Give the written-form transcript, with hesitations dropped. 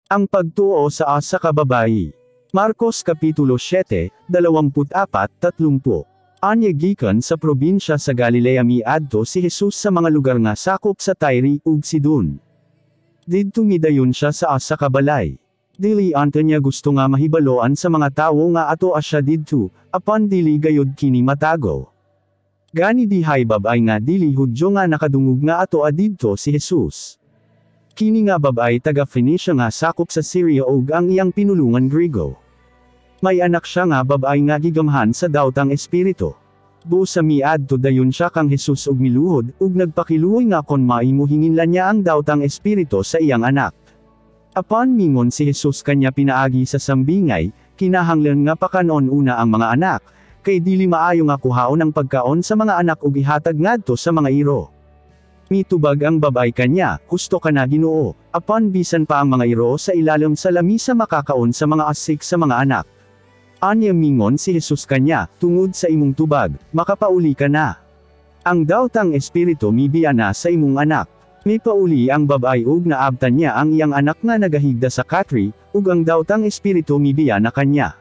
Ang pagtuo sa asa ka babayi. Marcos Kapitulo 7, 24-30. Anya gikan sa probinsya sa Galilea miadto si Jesus sa mga lugar nga sakop sa Tyre ug Sidon. Didto midayon siya sa asa ka balay. Dili anta niya gusto nga mahibaloan sa mga tawo nga ato asya didto, apan dili gayud kini matago. Gani dihay babay nga dili Hudyo nga nakadungog nga ato adidto si Jesus. Kini nga babay taga Phoenicia nga sakop sa Syria ug ang iyang pinulungan Griego. May anak siya nga babay nga gigamhan sa dawtang espiritu. Busa miadto dayon siya kang Jesus ug miluhod, ug nagpakiluoy nga kon maimo hinginlan niya ang dawtang espiritu sa iyang anak. Apan mingon si Jesus kanya pinaagi sa sambingay, kinahanglan nga pakanon una ang mga anak, kay dili maayo nga kuhaon ang pagkaon sa mga anak ug ihatag ngadto sa mga iro. Mitubag ang babay kanya, husto ka na Ginoo, apan bisan pa ang mga iro sa ilalim sa lamisa makakaon sa mga asik sa mga anak. Anya mingon si Jesus kanya, tungod sa imong tubag, makapauli ka na. Ang dawtang espiritu mibiya na sa imong anak. May pauli ang babay ug naabtan niya ang iyang anak nga nagahigda sa katri, ug ang dawtang espiritu mibiya na kanya.